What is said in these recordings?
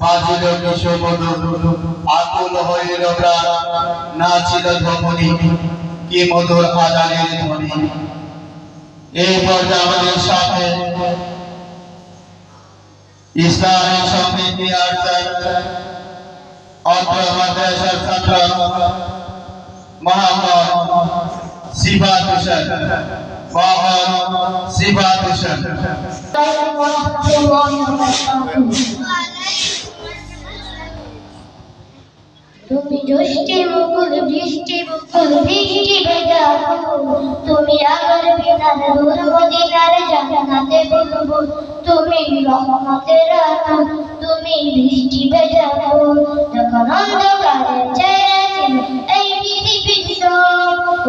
বাজিল কিশোর আকুল হইল প্রাণ, নাচিল ধমনী কি মধুর আজানের ধ্বনি। এই পর্যায়ে আমাদের সাথে ইসলামী সমৃদ্ধি অত্র মাদ্রাসার ছাত্র মোহাম্মদ সিফাত হোসেন, সিফাত হোসেন। তুমি জ্যোষ্ঠী মুকুল বৃষ্টি মুকুল বৃষ্টি ভেজা তুমি আমার বিনার দূর মদিনার জান্নাতে বুলবুল তুমি রহমতের আলো তুমি বৃষ্টি ভেজা যখন অন্ধকারে ছেড়েছিল এই পৃথিবীর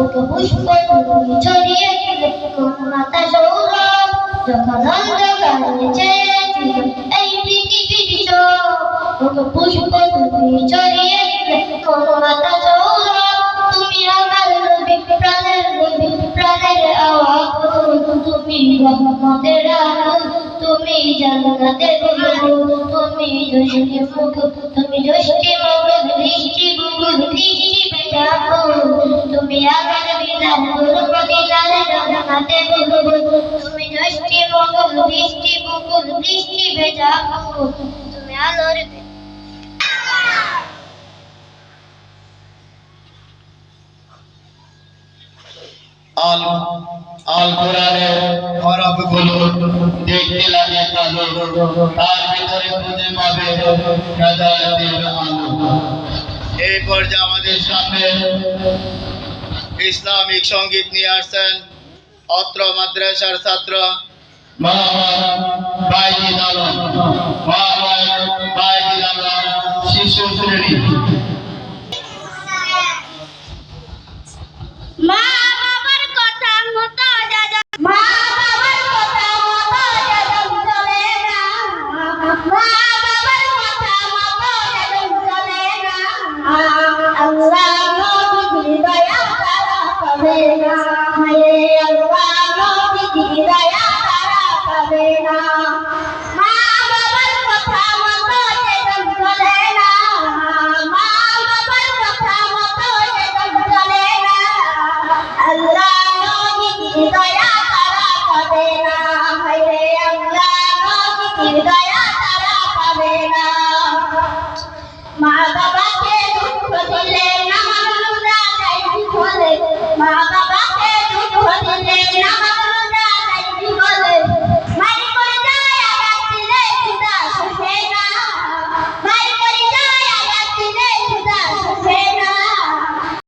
ওকে পুষ্প তুমি ছড়িয়ে দিলে কোন মাতা সৌরভ যখন অন্ধকারে ছেড়েছিল এই পৃথিবীর ওকে পুষ্প তুমি ছড়িয়ে মাতা সৌরভ তুমি আমার নবী প্রাণের নবী প্রাণের আওয়াজ তুমি রহমতের আলো তুমি জান্নাতের বুলবুল তুমি জ্যোষ্ঠী মুকুল তুমি জ্যোষ্ঠী মুকুল বৃষ্টি বুকুল বৃষ্টি ভেজা তুমি আমার বিনার দূর মদিনার জান্নাতের বুলবুল তুমি জ্যোষ্ঠী মুকুল বৃষ্টি বুকুল বৃষ্টি ভেজা তুমি আলোর আল কোরআনের হরফগুলো দেখতে লাগে কালো, তার ভিতরে খুঁজে পাবে হেদায়েতের আলো। এই পর্যায়ে আমাদের সামনে ইসলামিক সঙ্গীত নিয়ে আসছেন অত্র মাদ্রাসার ছাত্র মোহাম্মদ বাইজিদ আলম, শিশু শ্রেণী। মা